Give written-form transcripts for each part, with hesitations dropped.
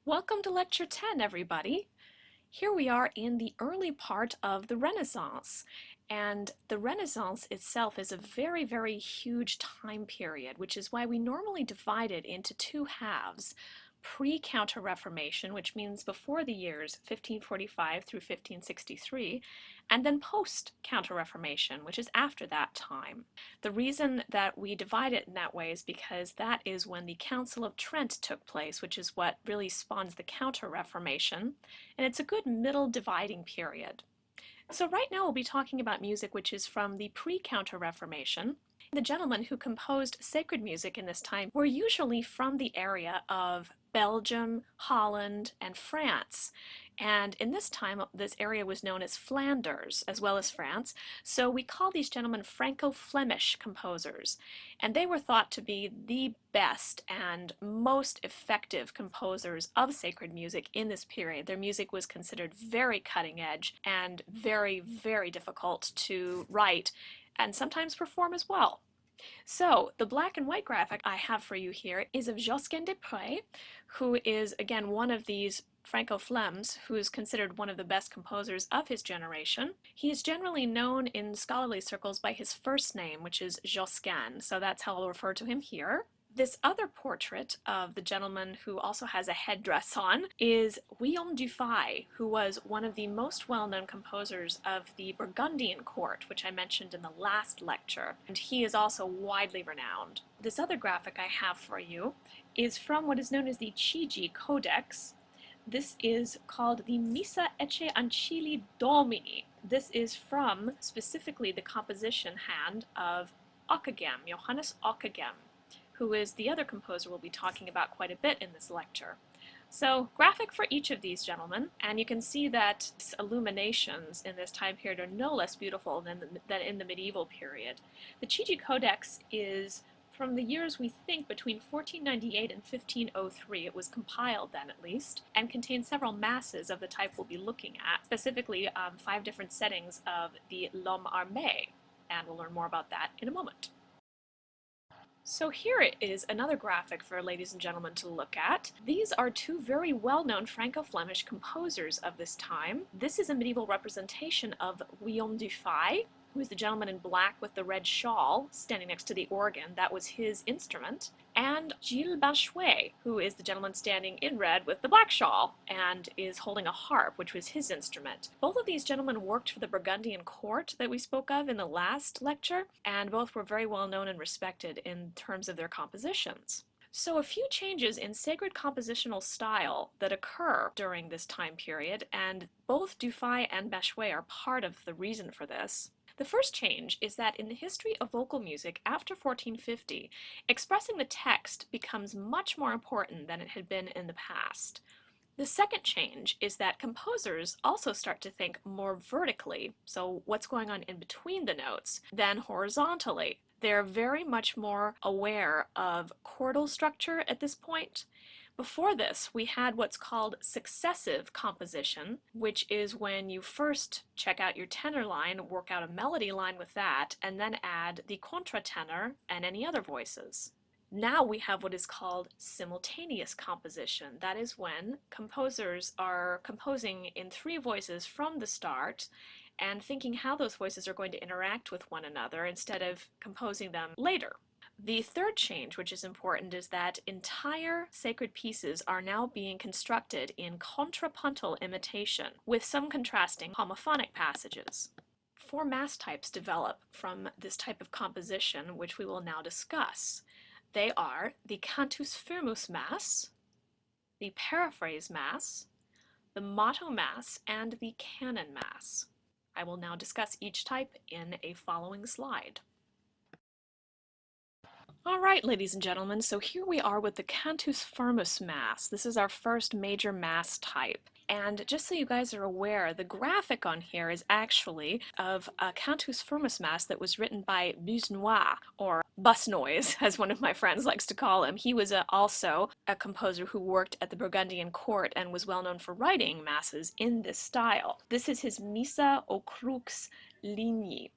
Welcome to Lecture 10, everybody. Here we are in the early part of the Renaissance, and the Renaissance itself is a very, very huge time period, which is why we normally divide it into two halves. Pre-Counter-Reformation, which means before the years 1545 through 1563, and then post-Counter-Reformation, which is after that time. The reason that we divide it in that way is because that is when the Council of Trent took place, which is what really spawns the Counter-Reformation, and it's a good middle dividing period. So right now we'll be talking about music which is from the pre-Counter-Reformation. The gentlemen who composed sacred music in this time were usually from the area of Belgium, Holland, and France. And in this time, this area was known as Flanders, as well as France, so we call these gentlemen Franco-Flemish composers. And they were thought to be the best and most effective composers of sacred music in this period. Their music was considered very cutting edge and very, very difficult to write and sometimes perform as well. So the black and white graphic I have for you here is of Josquin des Prez, who is again one of these Franco-Flems who is considered one of the best composers of his generation. He is generally known in scholarly circles by his first name, which is Josquin, so that's how I'll refer to him here. This other portrait of the gentleman who also has a headdress on is Guillaume Dufay, who was one of the most well-known composers of the Burgundian court, which I mentioned in the last lecture, and he is also widely renowned. This other graphic I have for you is from what is known as the Chigi Codex. This is called the Missa Ecce Ancilli Domini. This is from specifically the composition hand of Ockeghem, Johannes Ockeghem, who is the other composer we'll be talking about quite a bit in this lecture. So, graphic for each of these gentlemen, and you can see that illuminations in this time period are no less beautiful than in the medieval period. The Chigi Codex is from the years we think between 1498 and 1503. It was compiled then at least, and contains several masses of the type we'll be looking at, specifically 5 different settings of the L'Homme Armé, and we'll learn more about that in a moment. So here is another graphic for ladies and gentlemen to look at. These are two very well-known Franco-Flemish composers of this time. This is a medieval representation of Guillaume Dufay, who is the gentleman in black with the red shawl standing next to the organ. That was his instrument. And Gilles Banchouet, who is the gentleman standing in red with the black shawl and is holding a harp, which was his instrument. Both of these gentlemen worked for the Burgundian court that we spoke of in the last lecture, and both were very well known and respected in terms of their compositions. So a few changes in sacred compositional style that occur during this time period, and both Dufay and Banchouet are part of the reason for this. The first change is that in the history of vocal music after 1450, expressing the text becomes much more important than it had been in the past. The second change is that composers also start to think more vertically, so what's going on in between the notes, than horizontally. They're very much more aware of chordal structure at this point. Before this, we had what's called successive composition, which is when you first check out your tenor line, work out a melody line with that, and then add the contratenor and any other voices. Now we have what is called simultaneous composition. That is when composers are composing in 3 voices from the start and thinking how those voices are going to interact with one another instead of composing them later. The third change, which is important, is that entire sacred pieces are now being constructed in contrapuntal imitation, with some contrasting homophonic passages. 4 mass types develop from this type of composition, which we will now discuss. They are the Cantus Firmus Mass, the Paraphrase Mass, the Motto Mass, and the Canon Mass. I will now discuss each type in a following slide. All right, ladies and gentlemen, so here we are with the Cantus Firmus Mass. This is our first major mass type. And just so you guys are aware, the graphic on here is actually of a Cantus Firmus Mass that was written by Busnois, or Bus Noise, as one of my friends likes to call him. He was also a composer who worked at the Burgundian court and was well known for writing masses in this style. This is his Missa au Crux Ligni,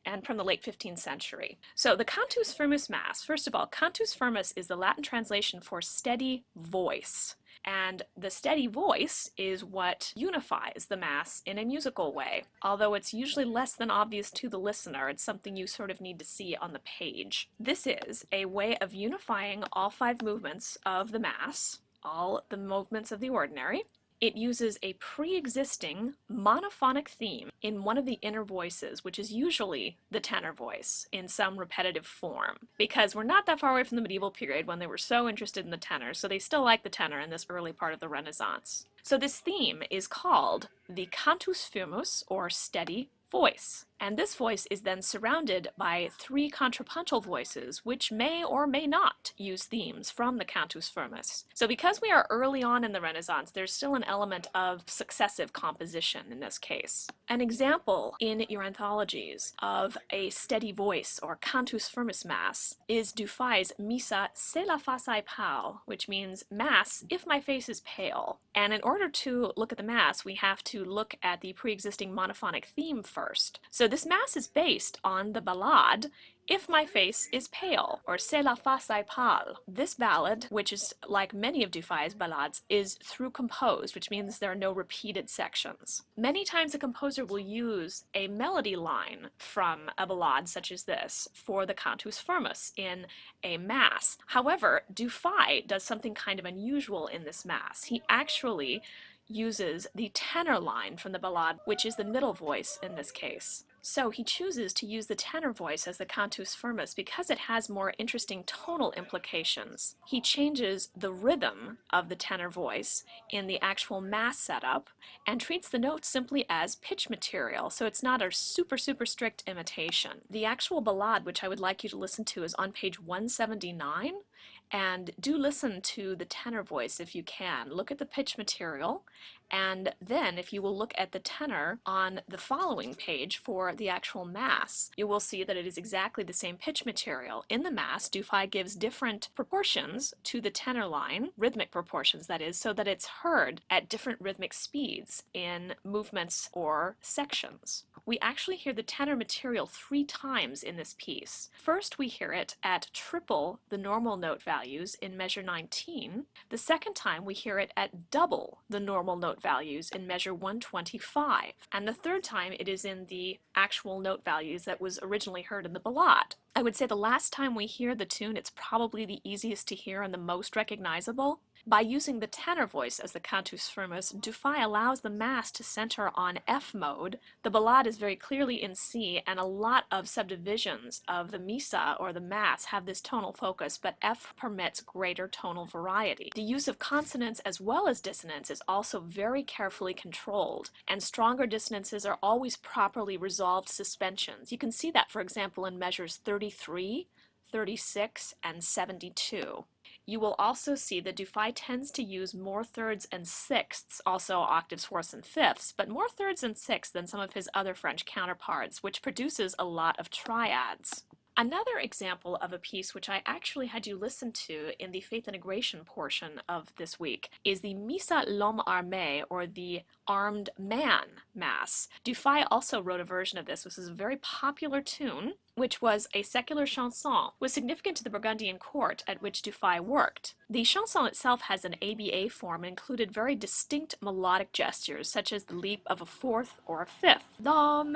and from the late 15th century. So the Cantus Firmus Mass, first of all, Cantus Firmus is the Latin translation for steady voice. And the steady voice is what unifies the Mass in a musical way. Although it's usually less than obvious to the listener, it's something you sort of need to see on the page. This is a way of unifying all 5 movements of the Mass, all the movements of the ordinary. It uses a pre-existing monophonic theme in one of the inner voices, which is usually the tenor voice in some repetitive form, because we're not that far away from the medieval period when they were so interested in the tenor, so they still like the tenor in this early part of the Renaissance. So this theme is called the Cantus Firmus, or steady voice. And this voice is then surrounded by 3 contrapuntal voices, which may or may not use themes from the Cantus Firmus. So because we are early on in the Renaissance, there's still an element of successive composition in this case. An example in your anthologies of a steady voice or Cantus Firmus Mass is Dufay's Missa se la face pâle, which means Mass if my face is pale. And in order to look at the Mass, we have to look at the pre-existing monophonic theme first. So this Mass is based on the ballade If My Face is Pale, or C'est la face pâle. This ballad, which is like many of Dufay's ballades, is through composed, which means there are no repeated sections. Many times a composer will use a melody line from a ballade such as this for the Cantus Firmus in a Mass. However, Dufay does something kind of unusual in this Mass. He actually uses the tenor line from the ballade, which is the middle voice in this case. So he chooses to use the tenor voice as the Cantus Firmus because it has more interesting tonal implications. He changes the rhythm of the tenor voice in the actual Mass setup and treats the notes simply as pitch material, so it's not a super strict imitation. The actual ballade, which I would like you to listen to, is on page 179. And do listen to the tenor voice if you can. Look at the pitch material, and then if you will look at the tenor on the following page for the actual Mass, you will see that it is exactly the same pitch material. In the Mass, Dufay gives different proportions to the tenor line, rhythmic proportions that is, so that it's heard at different rhythmic speeds in movements or sections. We actually hear the tenor material 3 times in this piece. First, we hear it at triple the normal note values in measure 19. The second time, we hear it at double the normal note values in measure 125. And the third time, it is in the actual note values that was originally heard in the ballade. I would say the last time we hear the tune, it's probably the easiest to hear and the most recognizable. By using the tenor voice as the Cantus Firmus, Dufay allows the Mass to center on F mode. The ballade is very clearly in C, and a lot of subdivisions of the Missa or the Mass have this tonal focus, but F permits greater tonal variety. The use of consonants as well as dissonance is also very carefully controlled, and stronger dissonances are always properly resolved suspensions. You can see that, for example, in measures 33, 36, and 72. You will also see that Dufay tends to use more thirds and sixths, also octaves, fourths, and fifths, but more thirds and sixths than some of his other French counterparts, which produces a lot of triads. Another example of a piece which I actually had you listen to in the Faith Integration portion of this week is the Missa l'Homme Armé, or the Armed Man Mass. Dufay also wrote a version of this. This is a very popular tune, which was a secular chanson, was significant to the Burgundian court at which Dufay worked. The chanson itself has an ABA form and included very distinct melodic gestures, such as the leap of a fourth or a fifth. L'homme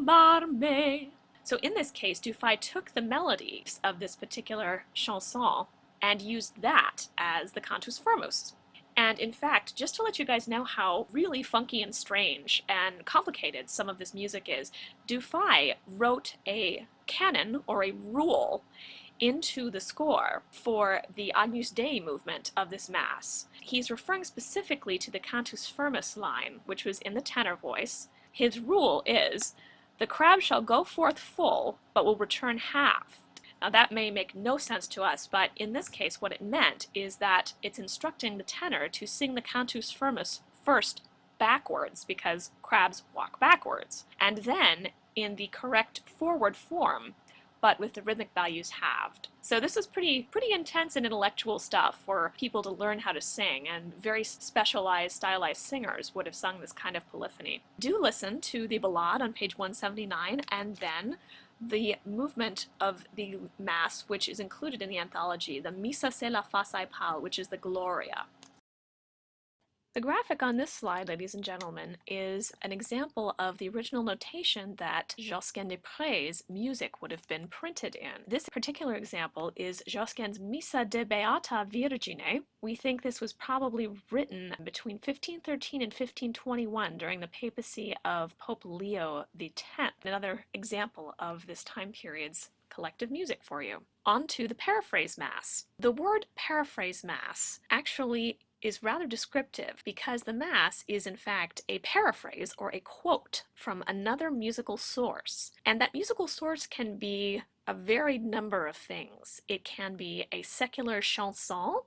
armé. So in this case, Dufay took the melodies of this particular chanson and used that as the Cantus Firmus. And in fact, just to let you guys know how really funky and strange and complicated some of this music is, Dufay wrote a canon, or a rule, into the score for the Agnus Dei movement of this Mass. He's referring specifically to the Cantus Firmus line, which was in the tenor voice. His rule is, "The crab shall go forth full, but will return half." Now that may make no sense to us, but in this case what it meant is that it's instructing the tenor to sing the Cantus Firmus first backwards, because crabs walk backwards, and then in the correct forward form, but with the rhythmic values halved. So this is pretty intense and intellectual stuff for people to learn how to sing, and very specialized, stylized singers would have sung this kind of polyphony. Do listen to the ballade on page 179, and then the movement of the Mass, which is included in the anthology, the Missa se la fa sai pal, which is the Gloria. The graphic on this slide, ladies and gentlemen, is an example of the original notation that Josquin des Prés' music would have been printed in. This particular example is Josquin's Missa de Beata Virgine. We think this was probably written between 1513 and 1521 during the papacy of Pope Leo X. Another example of this time period's collective music for you. On to the Paraphrase Mass. The word Paraphrase Mass actually is rather descriptive because the Mass is in fact a paraphrase or a quote from another musical source. And that musical source can be a varied number of things. It can be a secular chanson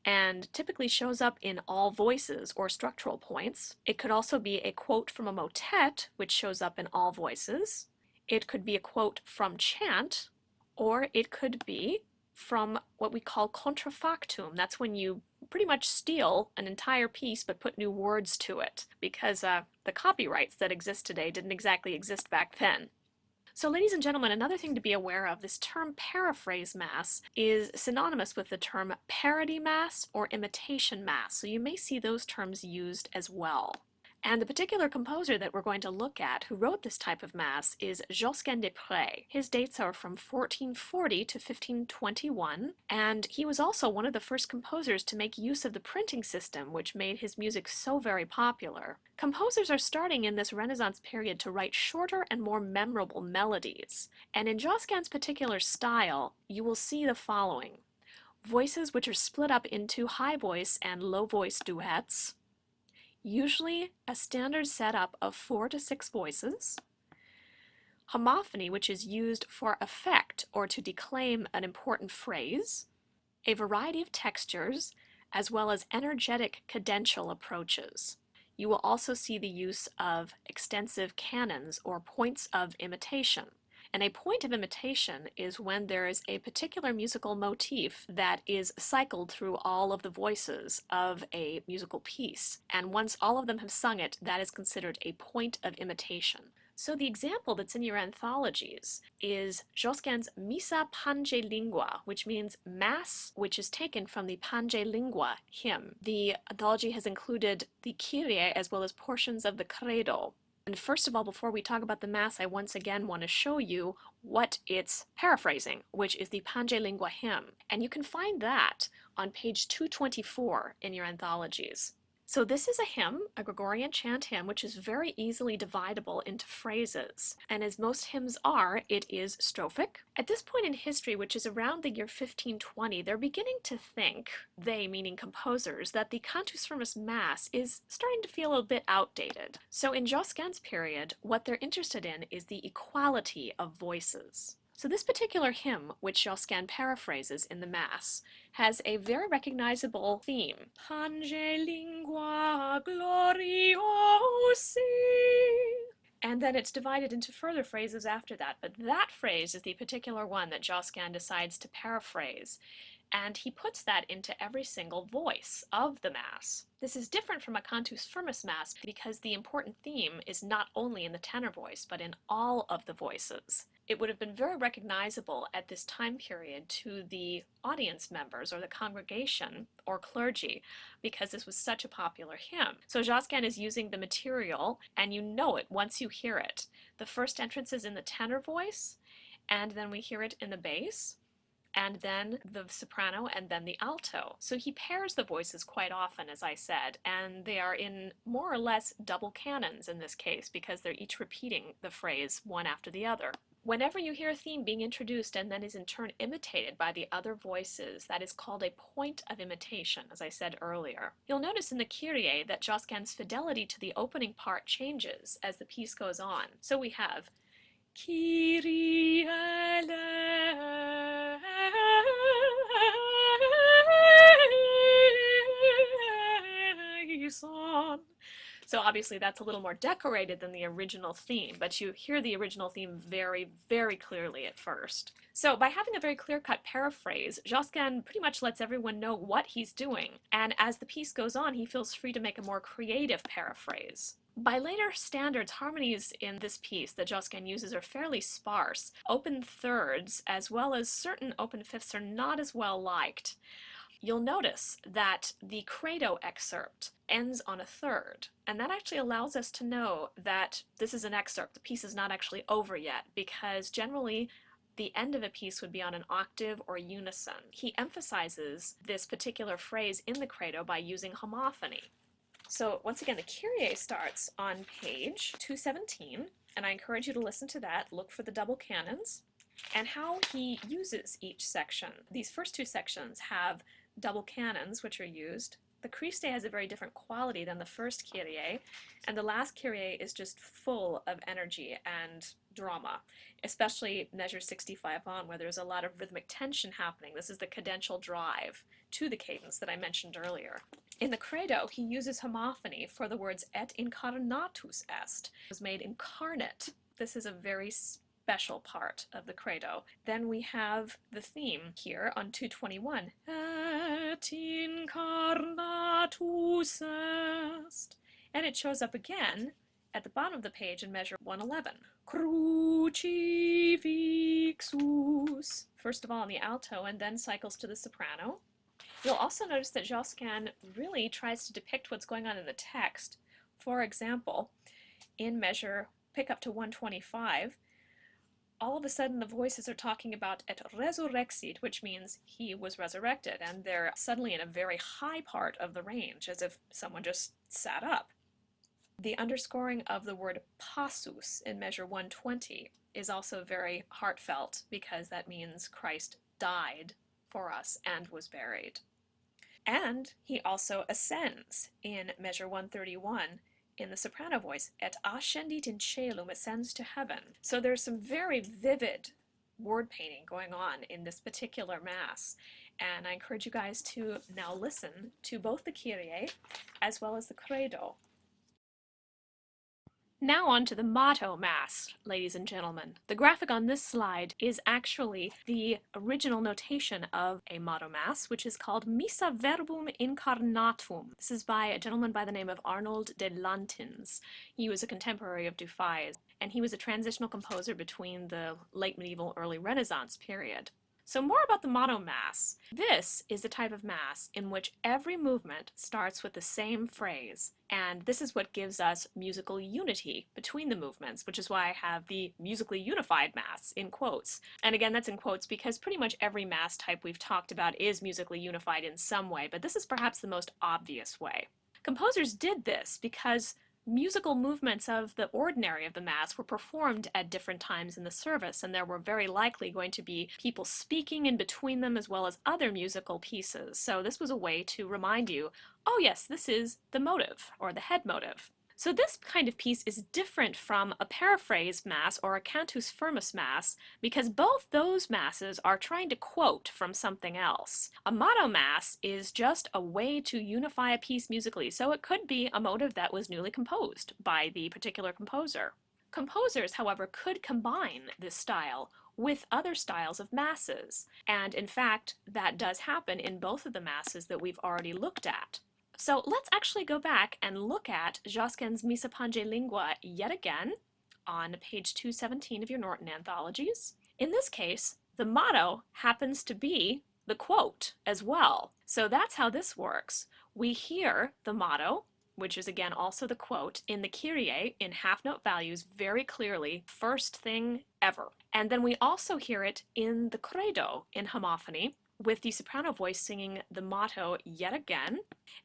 and typically shows up in all voices or structural points. It could also be a quote from a motet, which shows up in all voices. It could be a quote from chant, or it could be from what we call contrafactum. That's when you pretty much steal an entire piece but put new words to it, because the copyrights that exist today didn't exactly exist back then. So ladies and gentlemen, another thing to be aware of, this term paraphrase mass is synonymous with the term parody mass or imitation mass. So you may see those terms used as well. And the particular composer that we're going to look at who wrote this type of mass is Josquin des Prés. His dates are from 1440 to 1521, and he was also one of the first composers to make use of the printing system, which made his music so very popular. Composers are starting in this Renaissance period to write shorter and more memorable melodies. And in Josquin's particular style, you will see the following: voices which are split up into high voice and low voice duets, usually a standard setup of 4 to 6 voices, homophony, which is used for effect or to declaim an important phrase, a variety of textures, as well as energetic cadential approaches. You will also see the use of extensive canons or points of imitation. And a point of imitation is when there is a particular musical motif that is cycled through all of the voices of a musical piece. And once all of them have sung it, that is considered a point of imitation. So the example that's in your anthologies is Josquin's Missa Pange Lingua, which means Mass which is taken from the Pange Lingua hymn. The anthology has included the Kyrie as well as portions of the Credo. And first of all, before we talk about the Mass, I once again want to show you what it's paraphrasing, which is the Pange Lingua hymn. And you can find that on page 224 in your anthologies. So this is a hymn, a Gregorian chant hymn, which is very easily dividable into phrases. And as most hymns are, it is strophic. At this point in history, which is around the year 1520, they're beginning to think, they meaning composers, that the Cantus Firmus Mass is starting to feel a bit outdated. So in Josquin's period, what they're interested in is the equality of voices. So this particular hymn, which Josquin paraphrases in the Mass, has a very recognizable theme. Pange lingua gloriosi. And then it's divided into further phrases after that, but that phrase is the particular one that Josquin decides to paraphrase. And he puts that into every single voice of the Mass. This is different from a Cantus Firmus Mass because the important theme is not only in the tenor voice, but in all of the voices. It would have been very recognizable at this time period to the audience members or the congregation or clergy because this was such a popular hymn. So Josquin is using the material, and you know it once you hear it. The first entrance is in the tenor voice, and then we hear it in the bass, and then the soprano, and then the alto. So he pairs the voices quite often, as I said, and they are in more or less double canons in this case because they're each repeating the phrase one after the other. Whenever you hear a theme being introduced and then is in turn imitated by the other voices, that is called a point of imitation, as I said earlier. You'll notice in the Kyrie that Josquin's fidelity to the opening part changes as the piece goes on. So we have Kyrie eleison. So obviously that's a little more decorated than the original theme, but you hear the original theme very, very clearly at first. So by having a very clear-cut paraphrase, Josquin pretty much lets everyone know what he's doing, and as the piece goes on, he feels free to make a more creative paraphrase. By later standards, harmonies in this piece that Josquin uses are fairly sparse. Open thirds as well as certain open fifths are not as well liked. You'll notice that the credo excerpt ends on a third, and that actually allows us to know that this is an excerpt. The piece is not actually over yet, because generally the end of a piece would be on an octave or unison. He emphasizes this particular phrase in the credo by using homophony. So once again, the Kyrie starts on page 217, and I encourage you to listen to that, look for the double canons, and how he uses each section. These first two sections have double canons, which are used. The Christe has a very different quality than the first Kyrie, and the last Kyrie is just full of energy and drama, especially measure 65 on, where there's a lot of rhythmic tension happening. This is the cadential drive to the cadence that I mentioned earlier. In the credo, he uses homophony for the words et incarnatus est. It was made incarnate. This is a very special part of the credo. Then we have the theme here on 221. Et incarnatus est. And it shows up again at the bottom of the page in measure 111. Crucifixus. First of all on the alto, and then cycles to the soprano. You'll also notice that Josquin really tries to depict what's going on in the text. For example, in measure, pick up to 125, all of a sudden the voices are talking about et resurrexit, which means he was resurrected, and they're suddenly in a very high part of the range, as if someone just sat up. The underscoring of the word passus in measure 120 is also very heartfelt, because that means Christ died for us and was buried. And he also ascends in measure 131 in the soprano voice, et ascendit in caelum, ascends to heaven. So there's some very vivid word painting going on in this particular Mass. And I encourage you guys to now listen to both the Kyrie as well as the Credo. Now on to the motto Mass, ladies and gentlemen. The graphic on this slide is actually the original notation of a motto Mass, which is called Missa Verbum Incarnatum. This is by a gentleman by the name of Arnold de Lantins. He was a contemporary of Dufay's, and he was a transitional composer between the late medieval, early Renaissance period. So more about the motto Mass. This is the type of Mass in which every movement starts with the same phrase, and this is what gives us musical unity between the movements, which is why I have the musically unified Mass in quotes. And again, that's in quotes because pretty much every Mass type we've talked about is musically unified in some way, but this is perhaps the most obvious way. Composers did this because musical movements of the ordinary of the Mass were performed at different times in the service, and there were very likely going to be people speaking in between them as well as other musical pieces. So this was a way to remind you, oh yes, this is the motive, or the head motive. So this kind of piece is different from a Paraphrase Mass or a Cantus Firmus Mass because both those Masses are trying to quote from something else. A motto Mass is just a way to unify a piece musically, so it could be a motive that was newly composed by the particular composer. Composers, however, could combine this style with other styles of Masses, and in fact that does happen in both of the Masses that we've already looked at. So let's actually go back and look at Josquin's Missa Pange Lingua yet again on page 217 of your Norton Anthologies. In this case, the motto happens to be the quote as well. So that's how this works. We hear the motto, which is again also the quote, in the Kyrie in half-note values very clearly, first thing ever. And then we also hear it in the Credo in homophony, with the soprano voice singing the motto yet again,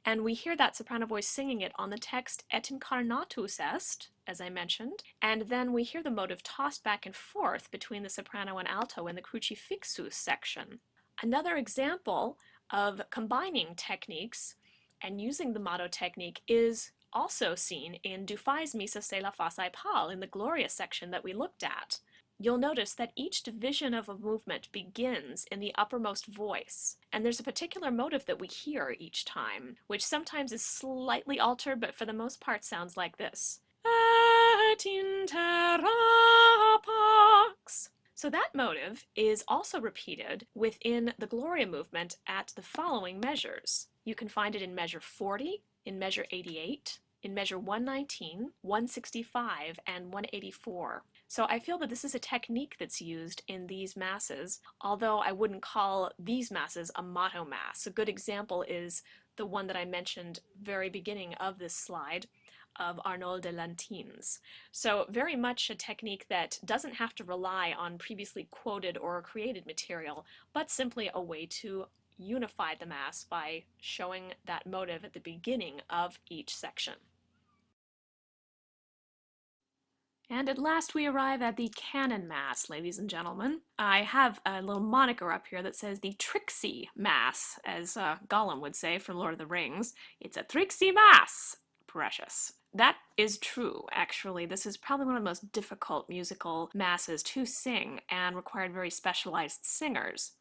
and we hear that soprano voice singing it on the text et incarnatus est, as I mentioned, and then we hear the motive tossed back and forth between the soprano and alto in the Crucifixus section. Another example of combining techniques and using the motto technique is also seen in Dufay's Missa se la face pal in the Gloria section that we looked at. You'll notice that each division of a movement begins in the uppermost voice, and there's a particular motive that we hear each time, which sometimes is slightly altered, but for the most part sounds like this. Et intera pax. So that motive is also repeated within the Gloria movement at the following measures. You can find it in measure 40, in measure 88, in measure 119, 165, and 184. So I feel that this is a technique that's used in these masses, although I wouldn't call these masses a motto mass. A good example is the one that I mentioned very beginning of this slide of Arnauld de Lantin's. So very much a technique that doesn't have to rely on previously quoted or created material, but simply a way to unify the Mass by showing that motive at the beginning of each section. And at last we arrive at the Canon Mass, ladies and gentlemen. I have a little moniker up here that says the Tricksy Mass, as Gollum would say from Lord of the Rings. It's a tricksy mass, precious. That is true, actually. This is probably one of the most difficult musical masses to sing and required very specialized singers.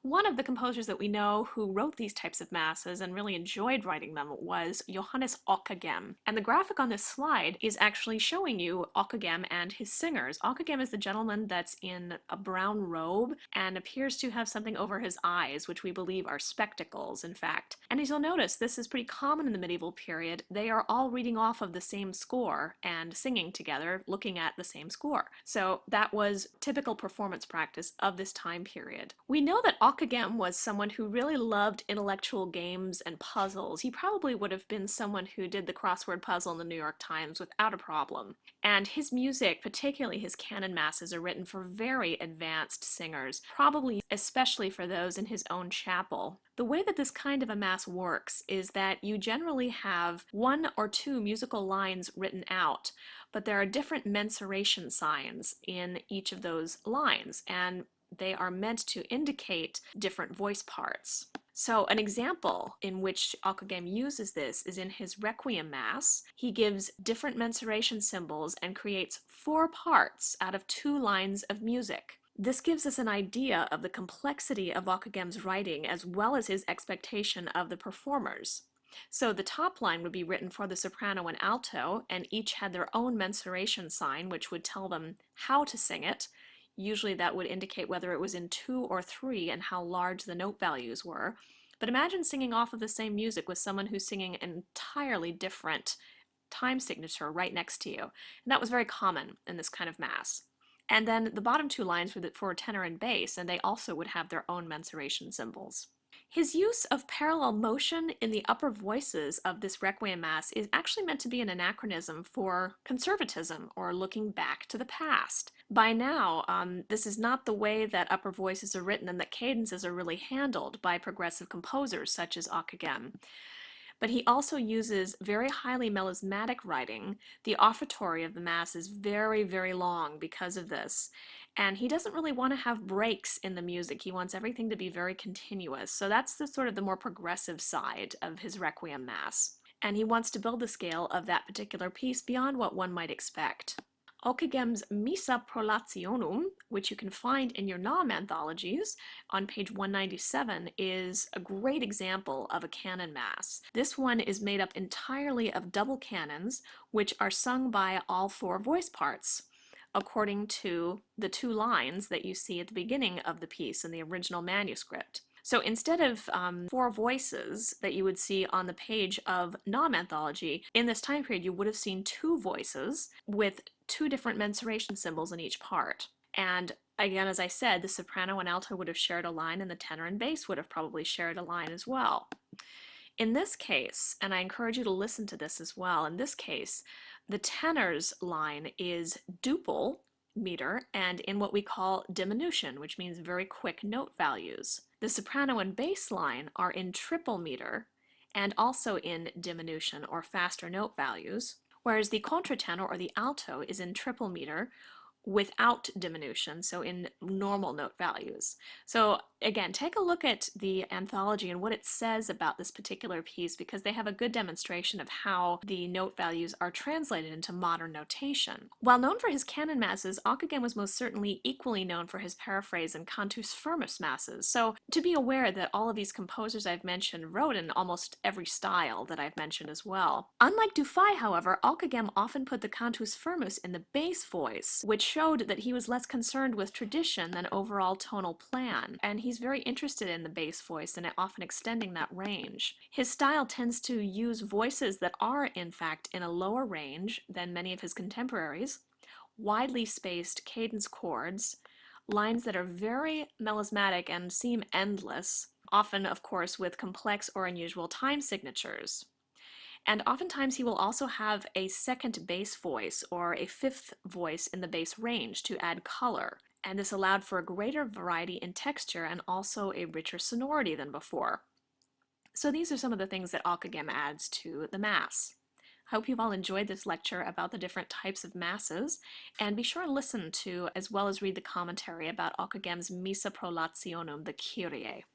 One of the composers that we know who wrote these types of masses and really enjoyed writing them was Johannes Ockeghem. And the graphic on this slide is actually showing you Ockeghem and his singers. Ockeghem is the gentleman that's in a brown robe and appears to have something over his eyes, which we believe are spectacles, in fact. And as you'll notice, this is pretty common in the medieval period. They are all reading off of the same score and singing together, looking at the same score. So that was typical performance practice of this time period. We know that Ockeghem was someone who really loved intellectual games and puzzles. He probably would have been someone who did the crossword puzzle in the New York Times without a problem. And his music, particularly his canon masses, are written for very advanced singers, probably especially for those in his own chapel. The way that this kind of a mass works is that you generally have one or two musical lines written out, but there are different mensuration signs in each of those lines, and they are meant to indicate different voice parts. So an example in which Ockeghem uses this is in his Requiem Mass. He gives different mensuration symbols and creates 4 parts out of 2 lines of music. This gives us an idea of the complexity of Ockeghem's writing as well as his expectation of the performers. So the top line would be written for the soprano and alto, and each had their own mensuration sign, which would tell them how to sing it. Usually that would indicate whether it was in 2 or 3 and how large the note values were. But imagine singing off of the same music with someone who's singing an entirely different time signature right next to you. And that was very common in this kind of mass. And then the bottom 2 lines were for tenor and bass, and they also would have their own mensuration symbols. His use of parallel motion in the upper voices of this Requiem Mass is actually meant to be an anachronism for conservatism, or looking back to the past. By now, this is not the way that upper voices are written and that cadences are really handled by progressive composers such as Ockeghem. But he also uses very highly melismatic writing. The offertory of the Mass is very, very long because of this. And he doesn't really want to have breaks in the music. He wants everything to be very continuous. So that's the sort of the more progressive side of his Requiem Mass. And he wants to build the scale of that particular piece beyond what one might expect. Ockeghem's Missa Prolationum, which you can find in your Naum anthologies on page 197, is a great example of a canon mass. This one is made up entirely of double canons, which are sung by all 4 voice parts, according to the 2 lines that you see at the beginning of the piece in the original manuscript. So instead of 4 voices that you would see on the page of Naum anthology, in this time period you would have seen 2 voices with 2 different mensuration symbols in each part. And again, as I said, the soprano and alto would have shared a line, and the tenor and bass would have probably shared a line as well. In this case, and I encourage you to listen to this as well, in this case, the tenor's line is duple meter and in what we call diminution, which means very quick note values. The soprano and bass line are in triple meter and also in diminution or faster note values, whereas the contratenor or the alto is in triple meter without diminution, so in normal note values. So again, take a look at the anthology and what it says about this particular piece, because they have a good demonstration of how the note values are translated into modern notation. While known for his canon masses, Ockeghem was most certainly equally known for his paraphrase and Cantus Firmus masses. So to be aware that all of these composers I've mentioned wrote in almost every style that I've mentioned as well. Unlike Dufay, however, Ockeghem often put the Cantus Firmus in the bass voice, which showed that he was less concerned with tradition than overall tonal plan, and he he's very interested in the bass voice and often extending that range. His style tends to use voices that are, in fact, in a lower range than many of his contemporaries, widely spaced cadence chords, lines that are very melismatic and seem endless, often, of course, with complex or unusual time signatures. And oftentimes he will also have a second bass voice or a fifth voice in the bass range to add color. And this allowed for a greater variety in texture and also a richer sonority than before. So these are some of the things that Alkagem adds to the Mass. I hope you've all enjoyed this lecture about the different types of masses, and be sure and listen to as well as read the commentary about Alkagem's Missa Prolationum, the Kyrie.